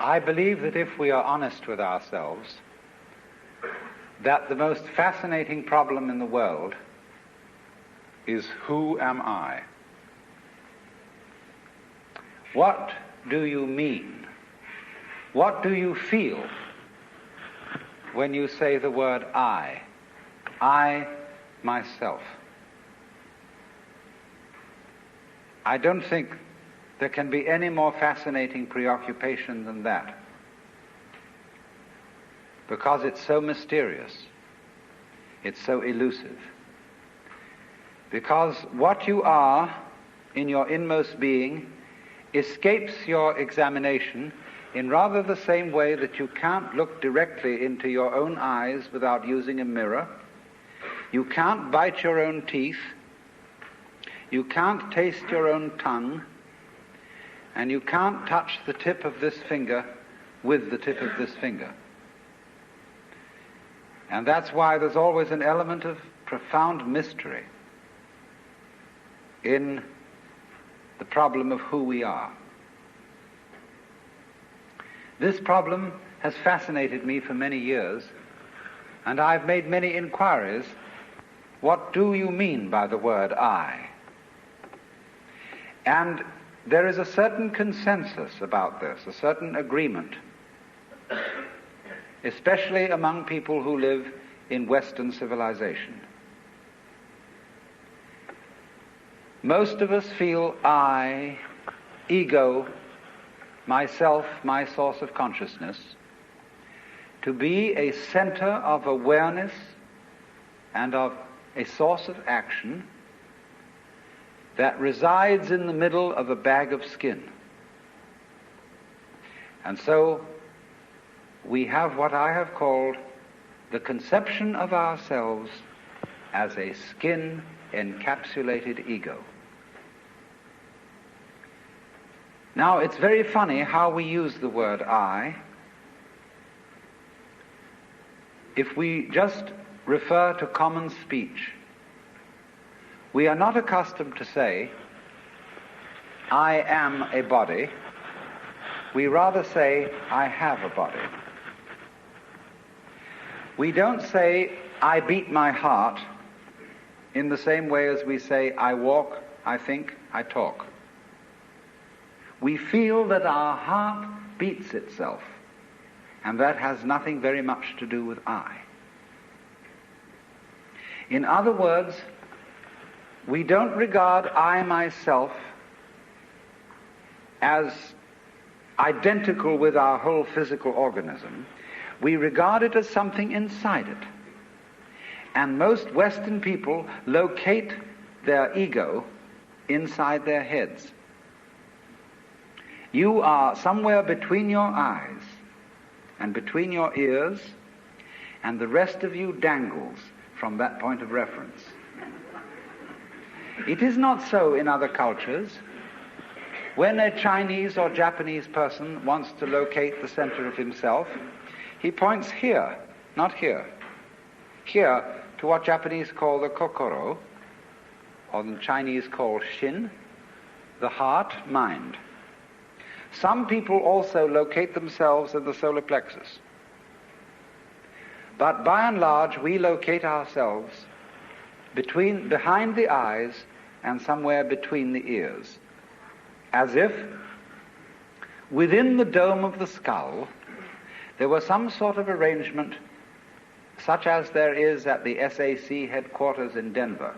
I believe that if we are honest with ourselves, that the most fascinating problem in the world is, who am I? What do you mean? What do you feel when you say the word I? I, myself. I don't think there can be any more fascinating preoccupation than that, because it's so mysterious, it's so elusive. Because what you are in your inmost being escapes your examination in rather the same way that you can't look directly into your own eyes without using a mirror. You can't bite your own teeth. You can't taste your own tongue. And you can't touch the tip of this finger with the tip of this finger. And that's why there's always an element of profound mystery in the problem of who we are. This problem has fascinated me for many years, and I've made many inquiries. What do you mean by the word I? And there is a certain consensus about this, a certain agreement, especially among people who live in Western civilization. Most of us feel I, ego, myself, my source of consciousness, to be a center of awareness and of a source of action that resides in the middle of a bag of skin. And so we have what I have called the conception of ourselves as a skin-encapsulated ego. Now, it's very funny how we use the word I. If we just refer to common speech, we are not accustomed to say, I am a body. We rather say, I have a body. We don't say, I beat my heart, in the same way as we say, I walk, I think, I talk. We feel that our heart beats itself, and that has nothing very much to do with I. In other words, we don't regard I myself as identical with our whole physical organism. We regard it as something inside it. And most Western people locate their ego inside their heads. You are somewhere between your eyes and between your ears, and the rest of you dangles from that point of reference. It is not so in other cultures. When a Chinese or Japanese person wants to locate the center of himself, he points here, not here. Here to what Japanese call the kokoro, or the Chinese call shin, the heart, mind. Some people also locate themselves in the solar plexus. But by and large, we locate ourselves behind the eyes and somewhere between the ears, as if within the dome of the skull there was some sort of arrangement such as there is at the SAC headquarters in Denver,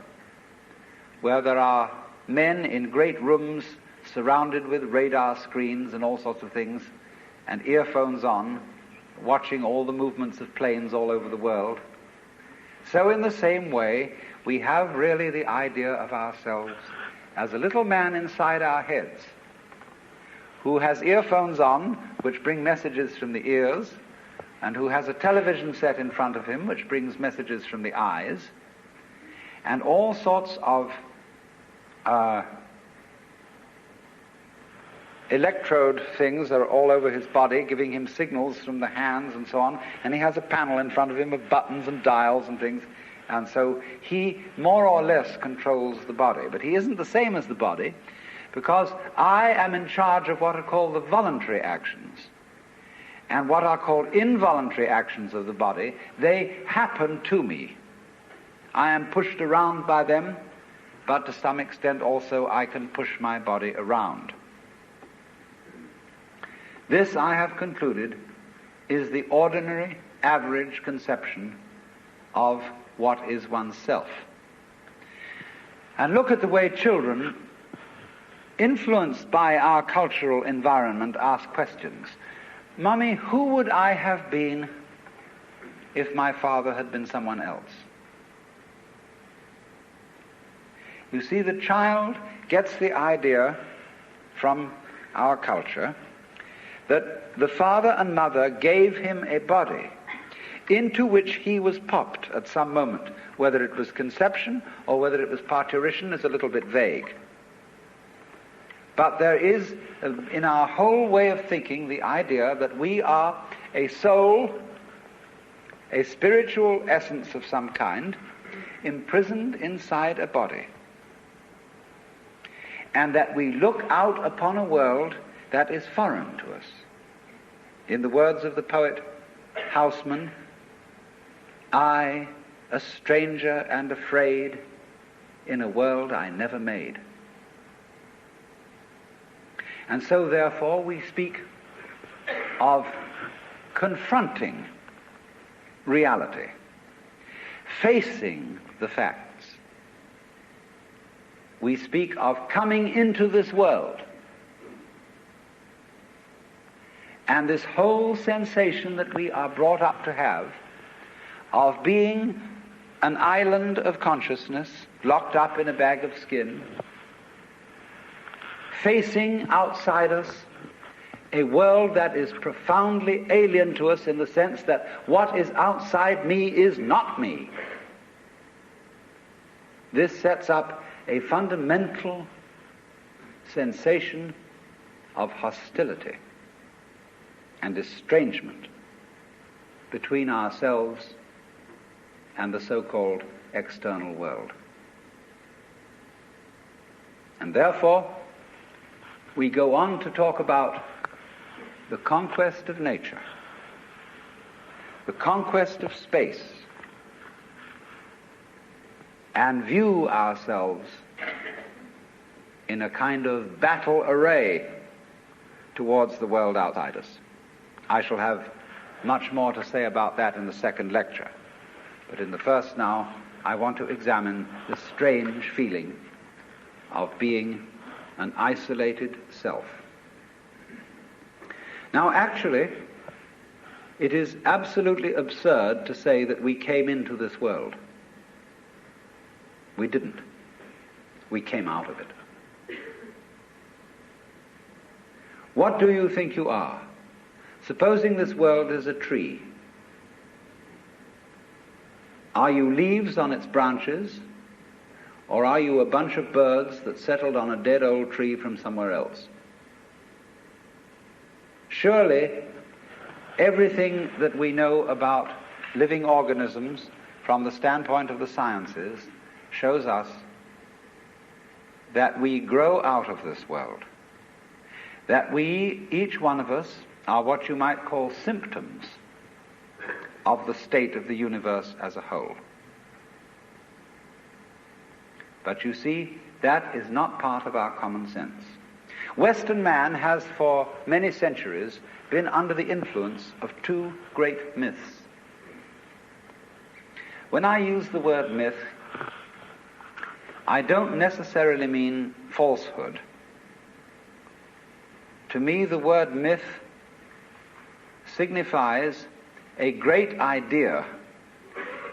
where there are men in great rooms surrounded with radar screens and all sorts of things, and earphones on, watching all the movements of planes all over the world. So in the same way, we have really the idea of ourselves as a little man inside our heads who has earphones on which bring messages from the ears, and who has a television set in front of him which brings messages from the eyes, and all sorts of electrode things are all over his body, giving him signals from the hands and so on, and he has a panel in front of him of buttons and dials and things, and so he more or less controls the body. But he isn't the same as the body, because I am in charge of what are called the voluntary actions. and what are called involuntary actions of the body, they happen to me. I am pushed around by them, but to some extent also I can push my body around. This, I have concluded, is the ordinary, average conception of what is oneself. And look at the way children, influenced by our cultural environment, ask questions. Mummy, who would I have been if my father had been someone else? You see, the child gets the idea from our culture that the father and mother gave him a body into which he was popped at some moment. Whether it was conception or whether it was parturition is a little bit vague. But there is, in our whole way of thinking, the idea that we are a soul, a spiritual essence of some kind, imprisoned inside a body. And that we look out upon a world that is foreign to us. In the words of the poet Houseman, I, a stranger and afraid, in a world I never made. And so, therefore, we speak of confronting reality, facing the facts. We speak of coming into this world. And this whole sensation that we are brought up to have of being an island of consciousness locked up in a bag of skin, facing outside us a world that is profoundly alien to us in the sense that what is outside me is not me. This sets up a fundamental sensation of hostility and estrangement between ourselves and the so-called external world. And therefore, we go on to talk about the conquest of nature, the conquest of space, and view ourselves in a kind of battle array towards the world outside us. I shall have much more to say about that in the second lecture. But in the first now, I want to examine the strange feeling of being an isolated self. Now, actually, it is absolutely absurd to say that we came into this world. We didn't. We came out of it. What do you think you are? Supposing this world is a tree. Are you leaves on its branches, or are you a bunch of birds that settled on a dead old tree from somewhere else? Surely, everything that we know about living organisms from the standpoint of the sciences shows us that we grow out of this world. That we, each one of us, are what you might call symptoms of the state of the universe as a whole. But you see, that is not part of our common sense. Western man has for many centuries been under the influence of two great myths. When I use the word myth, I don't necessarily mean falsehood. To me, the word myth signifies a great idea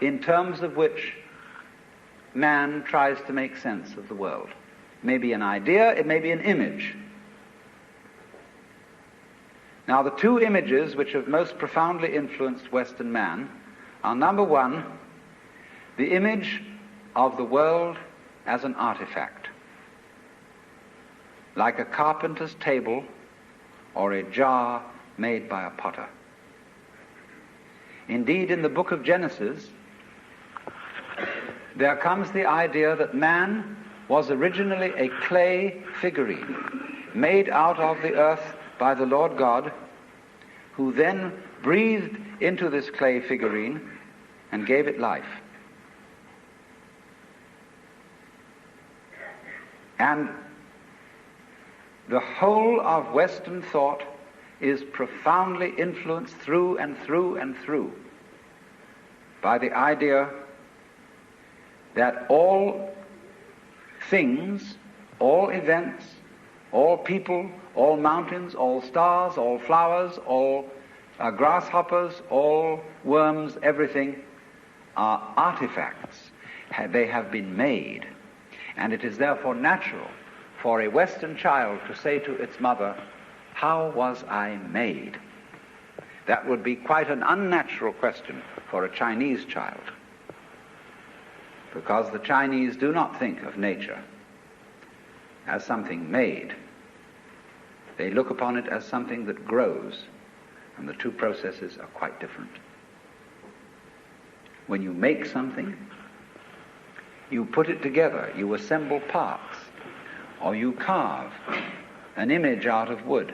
in terms of which man tries to make sense of the world. It may be an idea, it may be an image. Now, the two images which have most profoundly influenced Western man are, number one, the image of the world as an artifact, like a carpenter's table or a jar made by a potter. Indeed, in the book of Genesis, there comes the idea that man was originally a clay figurine made out of the earth by the Lord God, who then breathed into this clay figurine and gave it life. And the whole of Western thought is profoundly influenced through and through and through by the idea that all things, all events, all people, all mountains, all stars, all flowers, all grasshoppers, all worms, everything are artifacts. They have been made. And it is therefore natural for a Western child to say to its mother, "How was I made?" That would be quite an unnatural question for a Chinese child, because the Chinese do not think of nature as something made. They look upon it as something that grows, and the two processes are quite different. When you make something, you put it together, you assemble parts, or you carve an image out of wood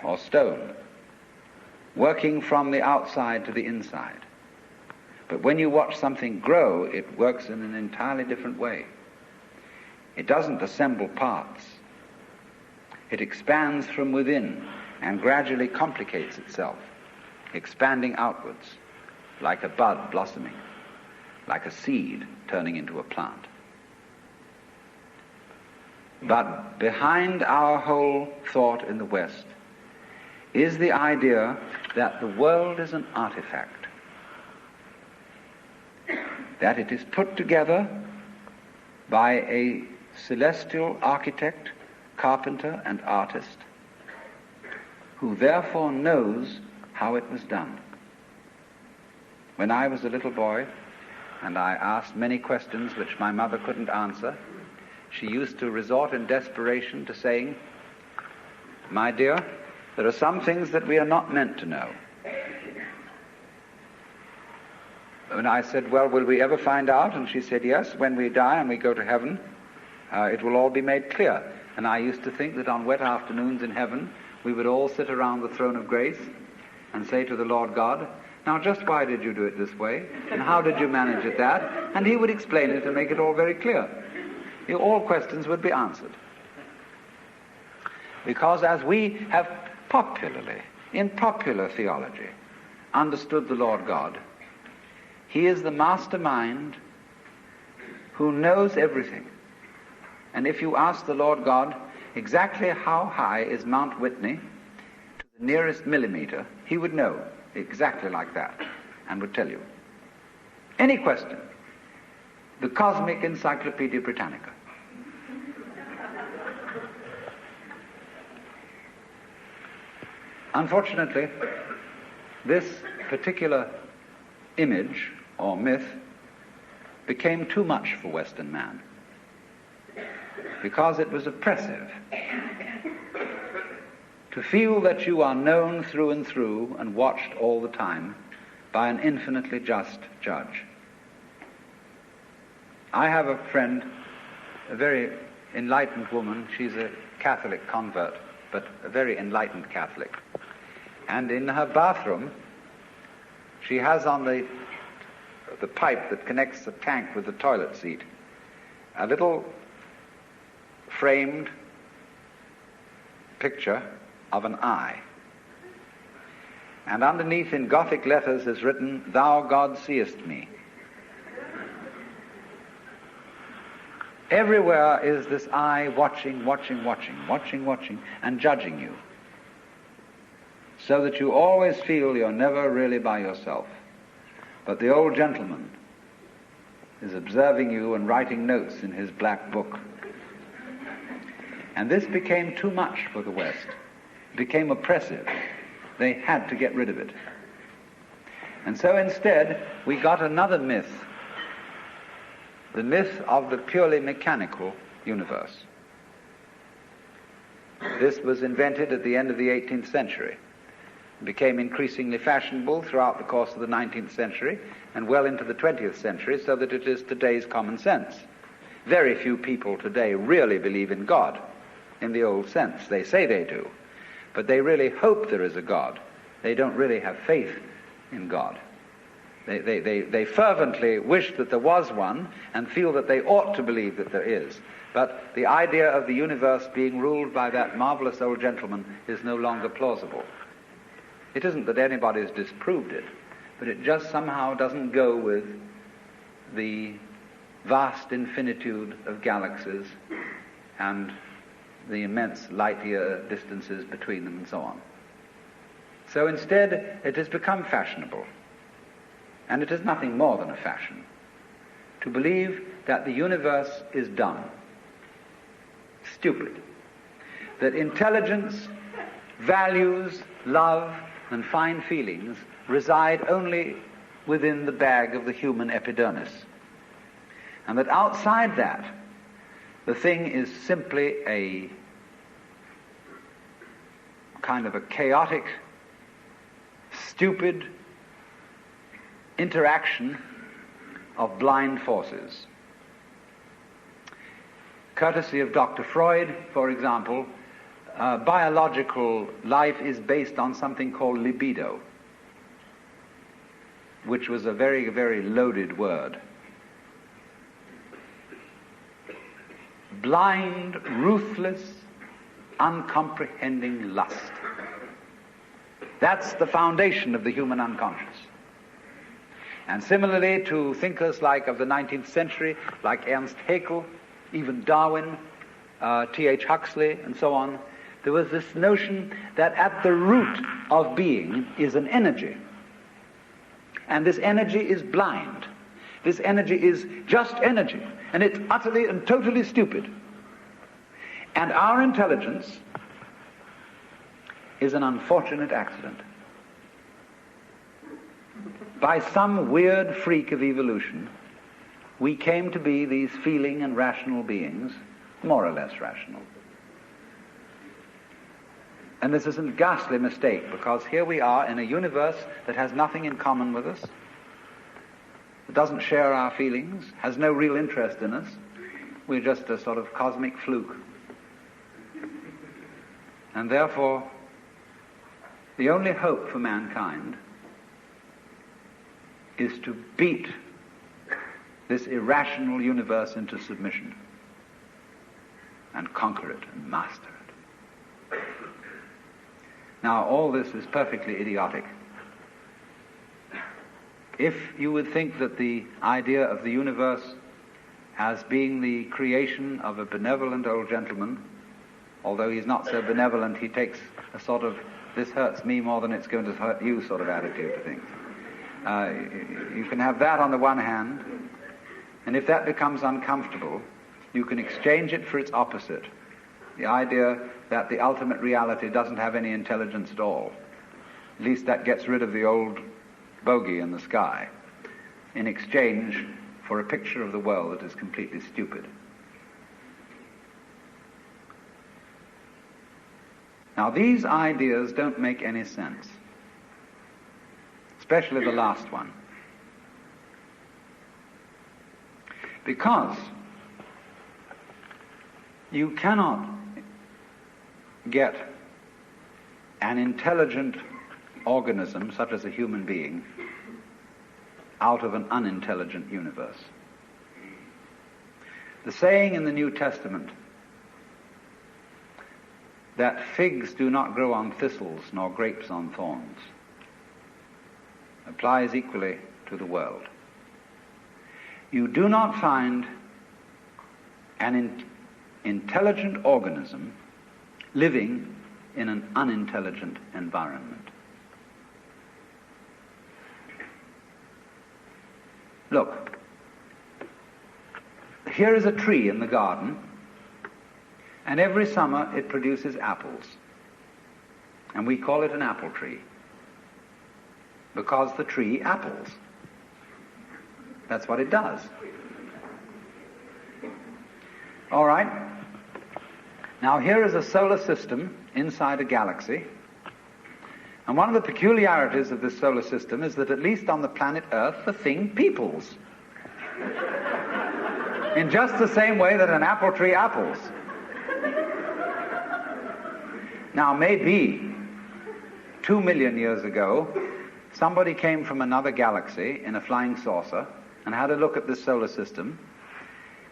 or stone, working from the outside to the inside. But when you watch something grow, it works in an entirely different way. It doesn't assemble parts. It expands from within and gradually complicates itself, expanding outwards, like a bud blossoming, like a seed turning into a plant. But behind our whole thought in the West is the idea that the world is an artifact, that it is put together by a celestial architect, carpenter, and artist, who therefore knows how it was done. When I was a little boy, and I asked many questions which my mother couldn't answer, she used to resort in desperation to saying, "My dear, there are some things that we are not meant to know." And I said, "Well, will we ever find out?" And she said, "Yes, when we die and we go to heaven, it will all be made clear." And I used to think that on wet afternoons in heaven, we would all sit around the throne of grace and say to the Lord God, "Now just why did you do it this way? And how did you manage it that?" And he would explain it and make it all very clear. All questions would be answered. Because as we have popularly, in popular theology, understood the Lord God, he is the mastermind who knows everything. And if you ask the Lord God exactly how high is Mount Whitney to the nearest millimeter, he would know exactly like that and would tell you. Any question. The Cosmic Encyclopedia Britannica. Unfortunately, this particular image or myth became too much for Western man, because it was oppressive to feel that you are known through and through and watched all the time by an infinitely just judge. I have a friend, a very enlightened woman. She's a Catholic convert, but a very enlightened Catholic. And in her bathroom, she has on the pipe that connects the tank with the toilet seat a little framed picture of an eye. And underneath in Gothic letters is written, "Thou God seest me." Everywhere is this eye watching, and judging you, so that you always feel you're never really by yourself. But the old gentleman is observing you and writing notes in his black book. And this became too much for the West. It became oppressive. They had to get rid of it. And so instead, we got another myth, the myth of the purely mechanical universe. This was invented at the end of the 18th century. It became increasingly fashionable throughout the course of the 19th century and well into the 20th century, so that it is today's common sense. Very few people today really believe in God in the old sense. They say they do. but they really hope there is a God. They don't really have faith in God. They fervently wish that there was one and feel that they ought to believe that there is. But the idea of the universe being ruled by that marvelous old gentleman is no longer plausible. It isn't that anybody's disproved it, but it just somehow doesn't go with the vast infinitude of galaxies and the immense light-year distances between them and so on. So instead, it has become fashionable, and it is nothing more than a fashion, to believe that the universe is dumb, stupid, that intelligence, values, love, and fine feelings reside only within the bag of the human epidermis, and that outside that, the thing is simply a kind of a chaotic, stupid interaction of blind forces. Courtesy of Dr. Freud, for example, biological life is based on something called libido, which was a very, very loaded word. Blind, ruthless, uncomprehending lust. That's the foundation of the human unconscious. And similarly to thinkers like of the 19th century, like Ernst Haeckel, even Darwin, T.H. Huxley, and so on, there was this notion that at the root of being is an energy. And this energy is blind. This energy is just energy. And it's utterly and totally stupid. And our intelligence is an unfortunate accident. By some weird freak of evolution, we came to be these feeling and rational beings, more or less rational. And this is a ghastly mistake, because here we are in a universe that has nothing in common with us, that doesn't share our feelings, has no real interest in us. We're just a sort of cosmic fluke. And therefore, the only hope for mankind is to beat this irrational universe into submission and conquer it and master it. Now, all this is perfectly idiotic. If you would think that the idea of the universe as being the creation of a benevolent old gentleman, although he's not so benevolent, he takes a sort of, this hurts me more than it's going to hurt you sort of attitude to things. You can have that on the one hand, and if that becomes uncomfortable, you can exchange it for its opposite, the idea that the ultimate reality doesn't have any intelligence at all. At least that gets rid of the old bogey in the sky, in exchange for a picture of the world that is completely stupid. Now, these ideas don't make any sense, especially the last one, because you cannot get an intelligent organism, such as a human being, out of an unintelligent universe. The saying in the New Testament that figs do not grow on thistles nor grapes on thorns applies equally to the world. You do not find an intelligent organism living in an unintelligent environment. Look, here is a tree in the garden, and every summer it produces apples. And we call it an apple tree, because the tree apples. That's what it does. All right. Now here is a solar system inside a galaxy. And one of the peculiarities of this solar system is that at least on the planet Earth, the thing peoples. In just the same way that an apple tree apples. Now maybe 2 million years ago, somebody came from another galaxy in a flying saucer and had a look at this solar system,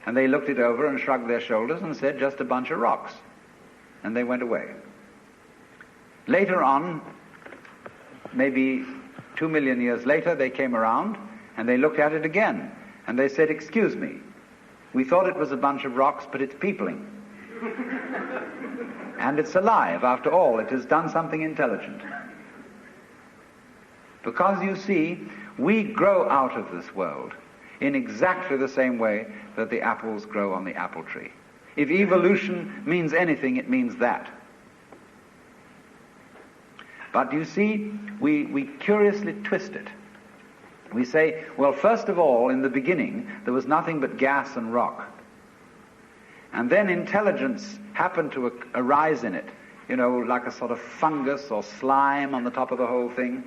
and they looked it over and shrugged their shoulders and said, just a bunch of rocks. And they went away. Later on, maybe 2 million years later, they came around and they looked at it again. And they said, excuse me, we thought it was a bunch of rocks, but it's peopling. And it's alive. After all, it has done something intelligent. Because you see, we grow out of this world in exactly the same way that the apples grow on the apple tree. If evolution means anything, it means that. But you see, we curiously twist it. We say, well, first of all, in the beginning, there was nothing but gas and rock. And then intelligence happened to arise in it, you know, like a sort of fungus or slime on the top of the whole thing.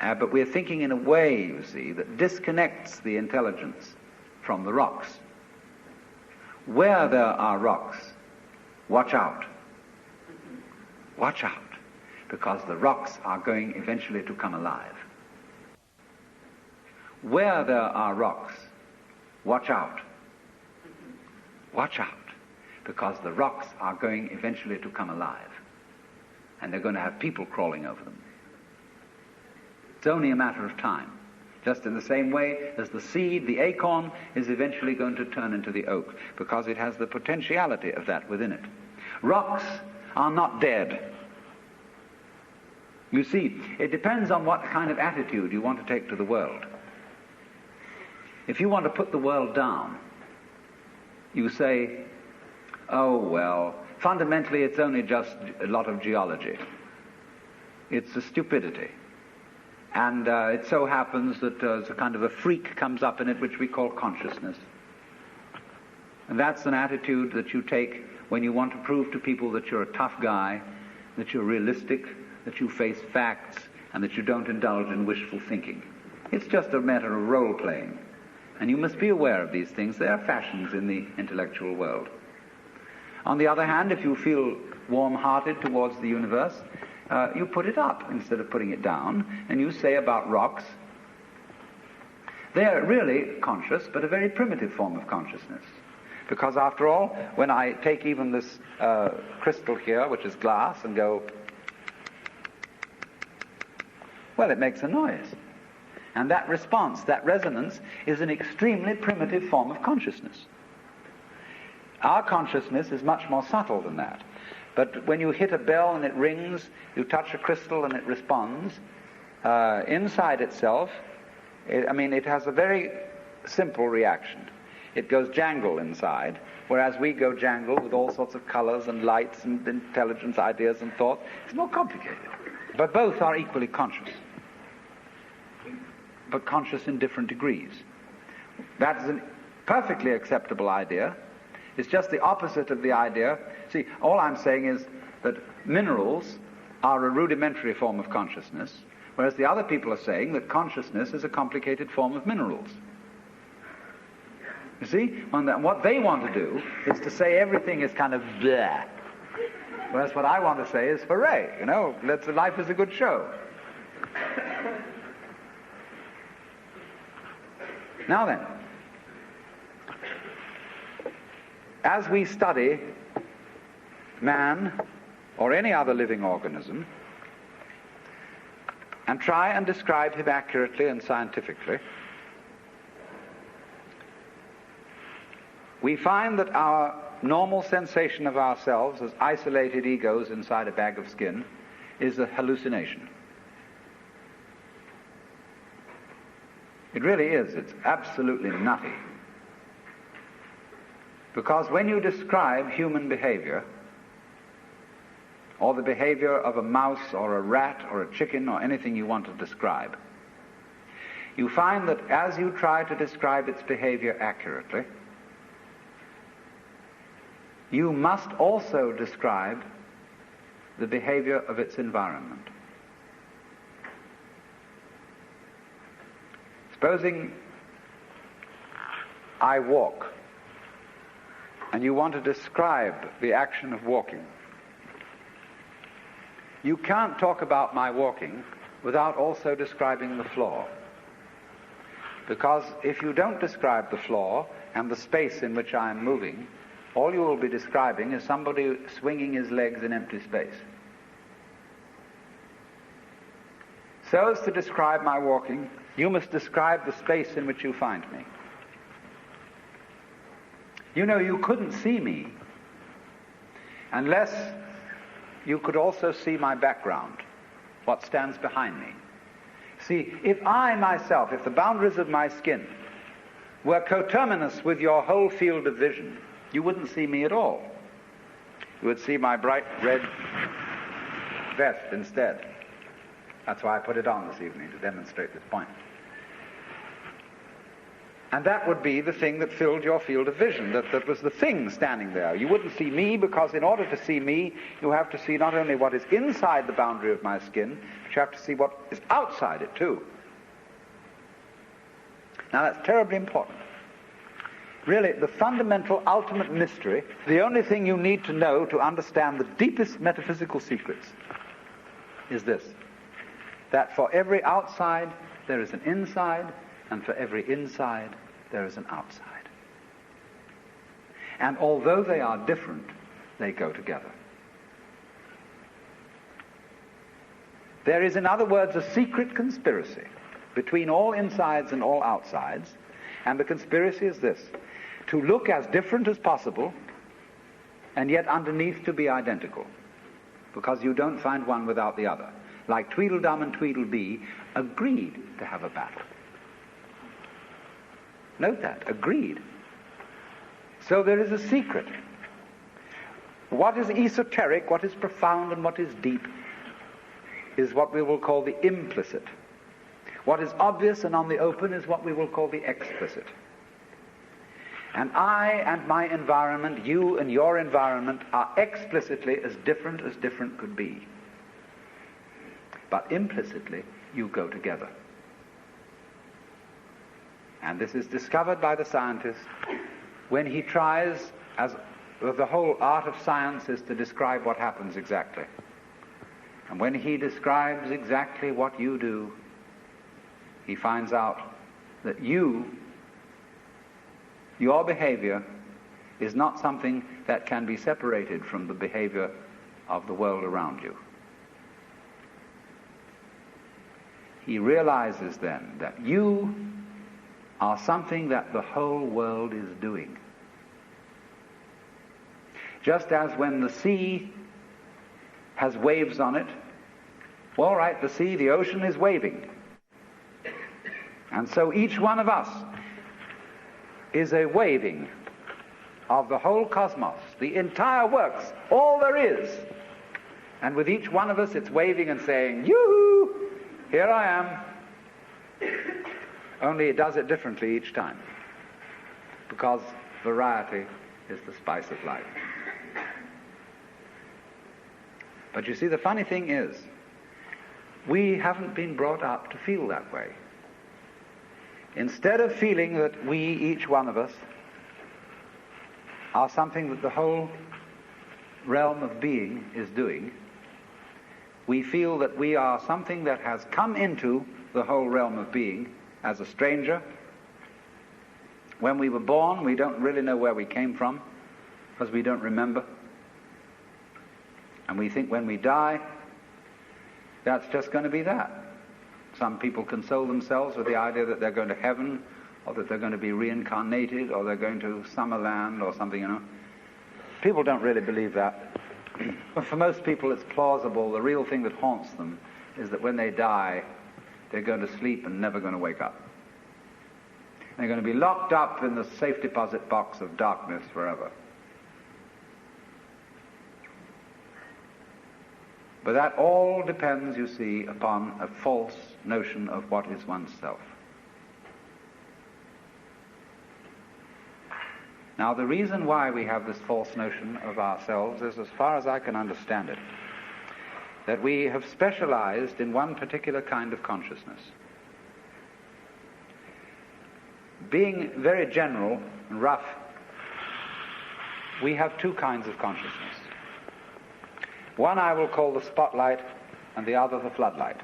But we're thinking in a way, you see, that disconnects the intelligence from the rocks. Where there are rocks, watch out. Watch out, because the rocks are going eventually to come alive. Where there are rocks, watch out. Watch out, because the rocks are going eventually to come alive. And they're going to have people crawling over them. It's only a matter of time. Just in the same way as the seed, the acorn, is eventually going to turn into the oak, because it has the potentiality of that within it. Rocks are not dead. You see, it depends on what kind of attitude you want to take to the world. If you want to put the world down, you say, oh, well, fundamentally it's only just a lot of geology. It's a stupidity. And it so happens that a kind of a freak comes up in it which we call consciousness. And that's an attitude that you take when you want to prove to people that you're a tough guy, that you're realistic, that you face facts, and that you don't indulge in wishful thinking. It's just a matter of role-playing. And you must be aware of these things. They are fashions in the intellectual world. On the other hand, if you feel warm-hearted towards the universe, you put it up instead of putting it down, and you say about rocks, they're really conscious, but a very primitive form of consciousness. Because after all, when I take even this crystal here, which is glass, and go, well, it makes a noise. And that response, that resonance, is an extremely primitive form of consciousness. Our consciousness is much more subtle than that. But when you hit a bell and it rings, you touch a crystal and it responds, inside itself, it has a very simple reaction. It goes jangle inside, whereas we go jangle with all sorts of colors and lights and intelligence, ideas and thoughts. It's more complicated. But both are equally conscious, but conscious in different degrees. That's a perfectly acceptable idea. It's just the opposite of the idea. See, all I'm saying is that minerals are a rudimentary form of consciousness, whereas the other people are saying that consciousness is a complicated form of minerals. You see? What they want to do is to say everything is kind of bleh. Whereas what I want to say is, hooray, life is a good show. Now then, as we study man or any other living organism and try and describe him accurately and scientifically, we find that our normal sensation of ourselves as isolated egos inside a bag of skin is a hallucination. It really is. It's absolutely nutty. Because when you describe human behavior, or the behavior of a mouse or a rat or a chicken or anything you want to describe, you find that as you try to describe its behavior accurately, you must also describe the behavior of its environment. Supposing I walk, and you want to describe the action of walking. You can't talk about my walking without also describing the floor. Because if you don't describe the floor and the space in which I am moving, all you will be describing is somebody swinging his legs in empty space. So as to describe my walking, you must describe the space in which you find me. You know, you couldn't see me unless you could also see my background, what stands behind me. See, if I myself, if the boundaries of my skin were coterminous with your whole field of vision, you wouldn't see me at all. You would see my bright red vest instead. That's why I put it on this evening, to demonstrate this point. And that would be the thing that filled your field of vision, that was the thing standing there. You wouldn't see me, because in order to see me, you have to see not only what is inside the boundary of my skin, but you have to see what is outside it too. Now that's terribly important. Really, the fundamental, ultimate mystery, the only thing you need to know to understand the deepest metaphysical secrets, is this: that for every outside there is an inside, and for every inside there is an outside. And although they are different, they go together. There is, in other words, a secret conspiracy between all insides and all outsides, and the conspiracy is this: to look as different as possible, and yet underneath to be identical, because you don't find one without the other. Like Tweedledum and Tweedledee agreed to have a battle. Note that, agreed. So there is a secret. What is esoteric, what is profound, and what is deep is what we will call the implicit. What is obvious and on the open is what we will call the explicit. And I and my environment, you and your environment, are explicitly as different could be. But implicitly, you go together. And this is discovered by the scientist when he tries, as the whole art of science is to describe what happens exactly. And when he describes exactly what you do, he finds out that your behavior is not something that can be separated from the behavior of the world around you. He realizes then that you are something that the whole world is doing. Just as when the sea has waves on it, all right, the ocean is waving. And so each one of us is a waving of the whole cosmos, the entire works, all there is. And with each one of us, it's waving and saying, yoo-hoo, here I am. Only it does it differently each time, because variety is the spice of life. But you see, the funny thing is, we haven't been brought up to feel that way. Instead of feeling that we, each one of us, are something that the whole realm of being is doing, we feel that we are something that has come into the whole realm of being as a stranger. When we were born, we don't really know where we came from, because we don't remember. And we think when we die, that's just going to be that. Some people console themselves with the idea that they're going to heaven, or that they're going to be reincarnated, or they're going to Summerland or something, you know. People don't really believe that. But for most people it's plausible. The real thing that haunts them is that when they die, they're going to sleep and never going to wake up. They're going to be locked up in the safe deposit box of darkness forever. But that all depends, you see, upon a false notion of what is oneself. Now, the reason why we have this false notion of ourselves is, as far as I can understand it, that we have specialized in one particular kind of consciousness. Being very general and rough, we have two kinds of consciousness. One I will call the spotlight and the other the floodlight.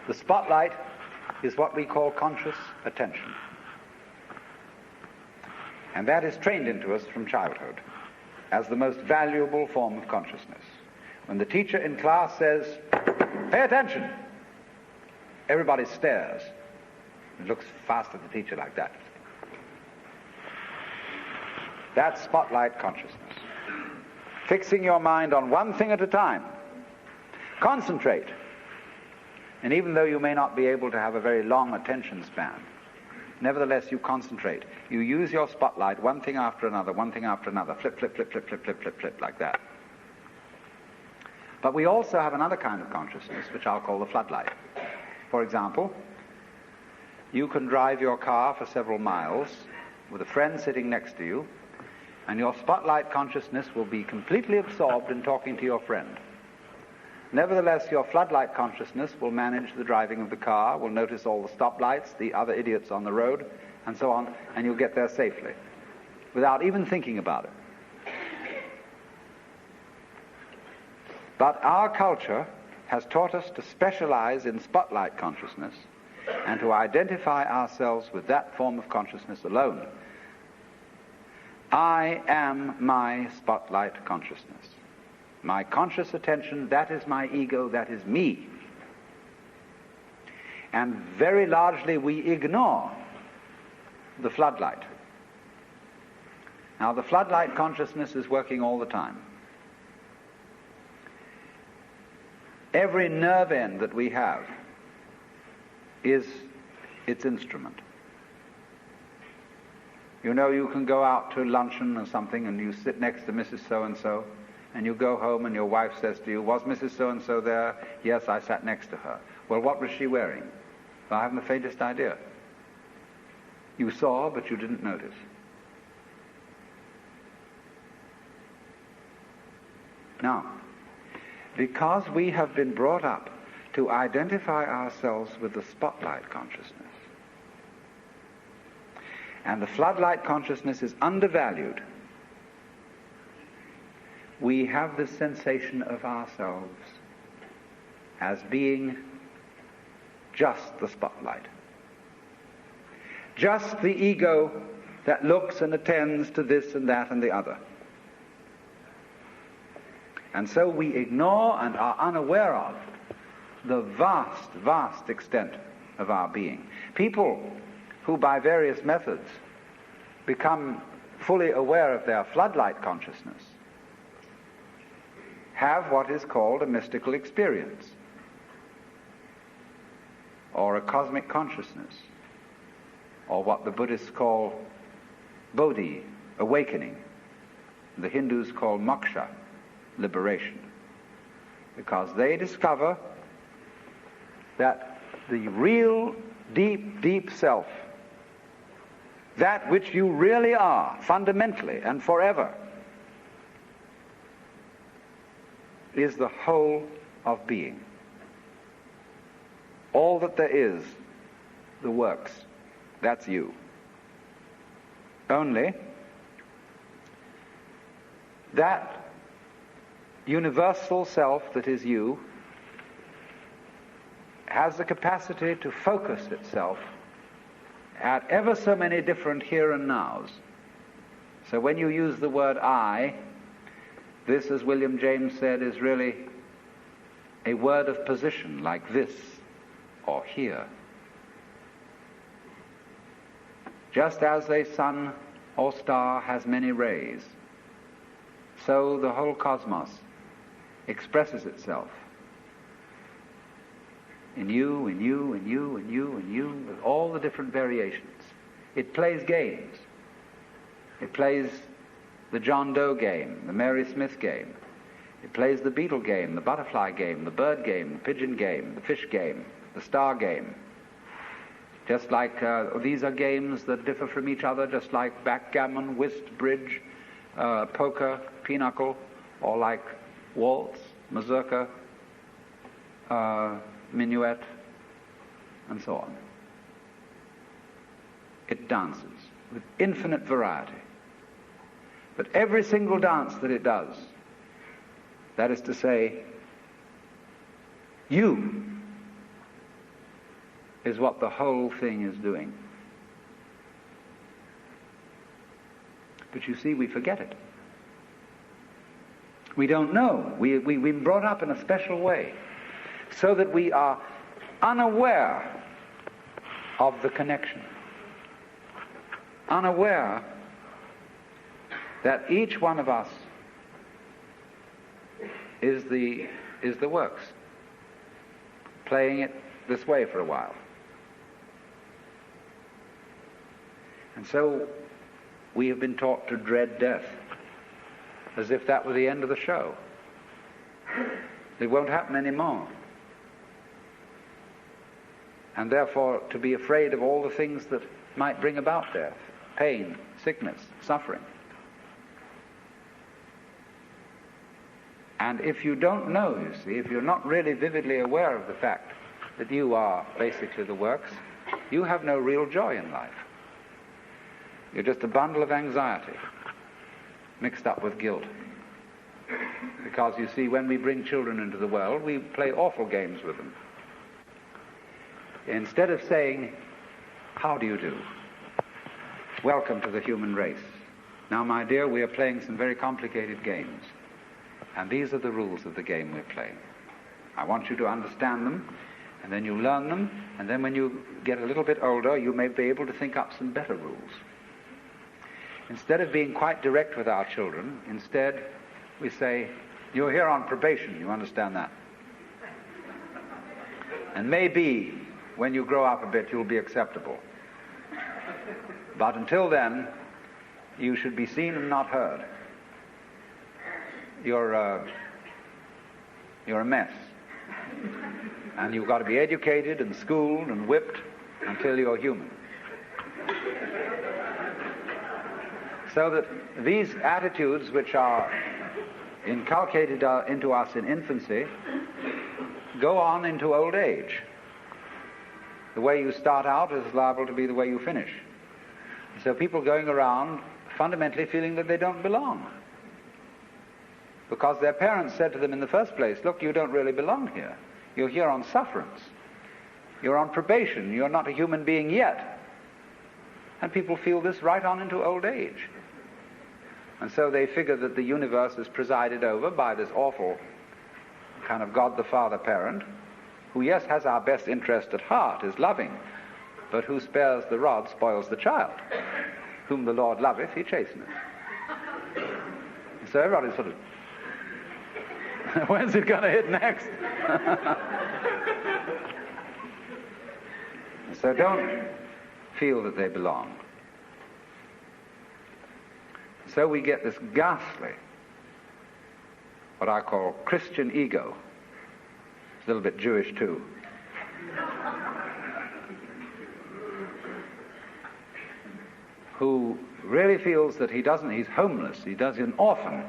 The spotlight is what we call conscious attention. And that is trained into us from childhood as the most valuable form of consciousness. When the teacher in class says, "Pay attention," everybody stares and looks fast at the teacher like that. That's spotlight consciousness. Fixing your mind on one thing at a time. Concentrate. And even though you may not be able to have a very long attention span, nevertheless you concentrate. You use your spotlight, one thing after another, one thing after another, flip, flip, flip, flip, flip, flip, flip, flip, like that. But we also have another kind of consciousness, which I'll call the floodlight. For example, you can drive your car for several miles with a friend sitting next to you, and your spotlight consciousness will be completely absorbed in talking to your friend. Nevertheless, your floodlight consciousness will manage the driving of the car, will notice all the stoplights, the other idiots on the road, and so on, and you'll get there safely, without even thinking about it. But our culture has taught us to specialize in spotlight consciousness and to identify ourselves with that form of consciousness alone. I am my spotlight consciousness. My conscious attention, that is my ego, that is me. And very largely we ignore the floodlight. Now the floodlight consciousness is working all the time. Every nerve end that we have is its instrument. You know, you can go out to luncheon or something and you sit next to Mrs. So-and-so, and you go home and your wife says to you, "Was Mrs. So-and-so there?" "Yes, I sat next to her." "Well, what was she wearing?" "Well, I haven't the faintest idea." You saw, but you didn't notice. Now, because we have been brought up to identify ourselves with the spotlight consciousness, and the floodlight consciousness is undervalued, we have this sensation of ourselves as being just the spotlight. Just the ego that looks and attends to this and that and the other. And so we ignore and are unaware of the vast, vast extent of our being. People who by various methods become fully aware of their floodlight consciousness have what is called a mystical experience, or a cosmic consciousness, or what the Buddhists call bodhi, awakening. The Hindus call moksha, liberation, because they discover that the real deep, deep self, that which you really are, fundamentally and forever, is the whole of being. All that there is, the works, that's you. Only that universal self that is you has the capacity to focus itself at ever so many different here and nows. So when you use the word I, this, as William James said, is really a word of position, like this or here. Just as a sun or star has many rays, so the whole cosmos expresses itself in you, in you, in you, in you, in you, with all the different variations. It plays games. It plays the John Doe game, the Mary Smith game. It plays the beetle game, the butterfly game, the bird game, the pigeon game, the fish game, the star game. Just like these are games that differ from each other, just like backgammon, whist, bridge, poker, pinochle, or like waltz, mazurka, minuet, and so on. It dances with infinite variety. But every single dance that it does That is to say, you is what the whole thing is doing. But you see, we forget it. We don't know. We've been brought up in a special way so that we are unaware of the connection. Unaware that each one of us is the works, playing it this way for a while. And so we have been taught to dread death, as if that were the end of the show. It won't happen anymore. And therefore to be afraid of all the things that might bring about death, pain, sickness, suffering. And if you don't know, you see, if you're not really vividly aware of the fact that you are basically the works, you have no real joy in life. You're just a bundle of anxiety mixed up with guilt. Because you see, when we bring children into the world, we play awful games with them. Instead of saying, "How do you do? Welcome to the human race. Now, my dear, we are playing some very complicated games. And these are the rules of the game we're playing. I want you to understand them, and then you learn them, and then when you get a little bit older, you may be able to think up some better rules." Instead of being quite direct with our children, instead we say, "You're here on probation, you understand that? And maybe when you grow up a bit, you'll be acceptable. But until then, you should be seen and not heard. You're a mess. And you've got to be educated and schooled and whipped until you're human." So that these attitudes which are inculcated into us in infancy go on into old age. The way you start out is liable to be the way you finish. So people going around fundamentally feeling that they don't belong. Because their parents said to them in the first place, "Look, you don't really belong here. You're here on sufferance. You're on probation. You're not a human being yet." And people feel this right on into old age. And so they figure that the universe is presided over by this awful kind of God the Father parent, who, yes, has our best interest at heart, is loving, but who spares the rod spoils the child. Whom the Lord loveth, he chasteneth. So everybody's sort of, when's it going to hit next? So don't feel that they belong. So we get this ghastly, what I call Christian ego. It's a little bit Jewish too. Who really feels that he's homeless, he's an orphan.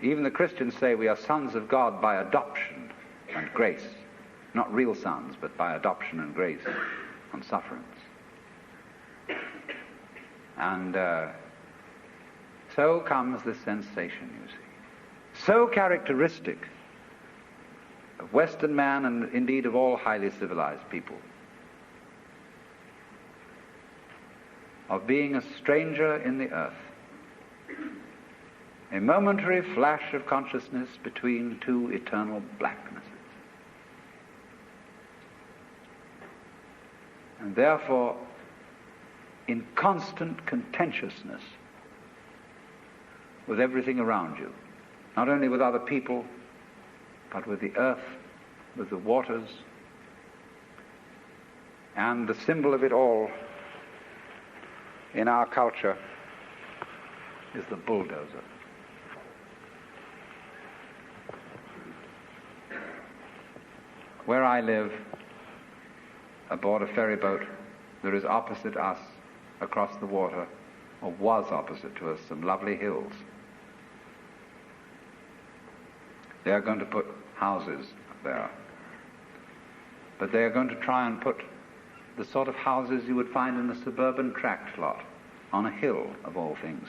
Even the Christians say we are sons of God by adoption and grace. Not real sons, but by adoption and grace on sufferance. And so comes this sensation, you see. So characteristic of Western man and indeed of all highly civilized people. Of being a stranger in the earth. A momentary flash of consciousness between two eternal blacknesses. And therefore, in constant contentiousness with everything around you, not only with other people, but with the earth, with the waters, and the symbol of it all in our culture is the bulldozer. Where I live, aboard a ferry boat, there is opposite us, across the water, or was opposite to us, some lovely hills. They are going to put houses there. But they are going to try and put the sort of houses you would find in a suburban tract lot, on a hill of all things.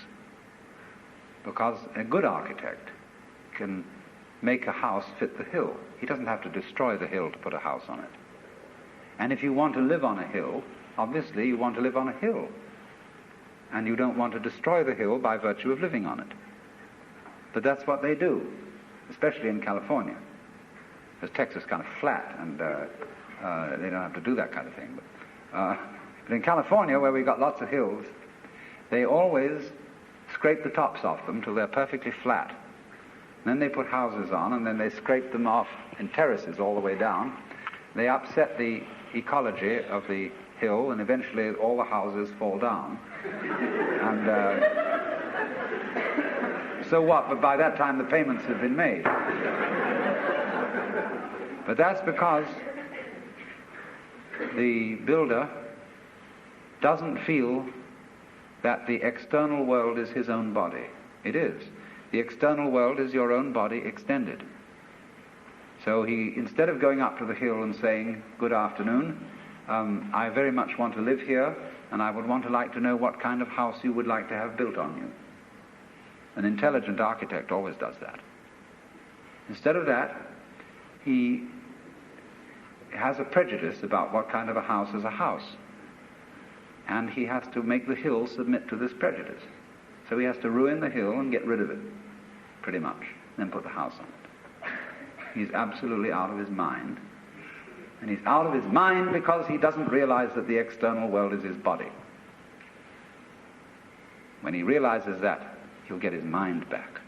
because a good architect can make a house fit the hill. He doesn't have to destroy the hill to put a house on it. And if you want to live on a hill, obviously you want to live on a hill. And you don't want to destroy the hill by virtue of living on it. But that's what they do, especially in California. Because Texas is kind of flat, and they don't have to do that kind of thing. But in California, where we've got lots of hills, they always scrape the tops off them till they're perfectly flat. Then they put houses on, and then they scrape them off in terraces all the way down. They upset the ecology of the hill, and eventually all the houses fall down. And so what? But by that time the payments have been made. But that's because the builder doesn't feel that the external world is his own body. It is. The external world is your own body extended. So he, instead of going up to the hill and saying, "Good afternoon, I very much want to live here, and I would like to know what kind of house you would like to have built on you." An intelligent architect always does that. Instead of that, he has a prejudice about what kind of a house is a house. And he has to make the hill submit to this prejudice. So he has to ruin the hill and get rid of it, pretty much, then put the house on it. He's absolutely out of his mind. And he's out of his mind because he doesn't realize that the external world is his body. When he realizes that, he'll get his mind back.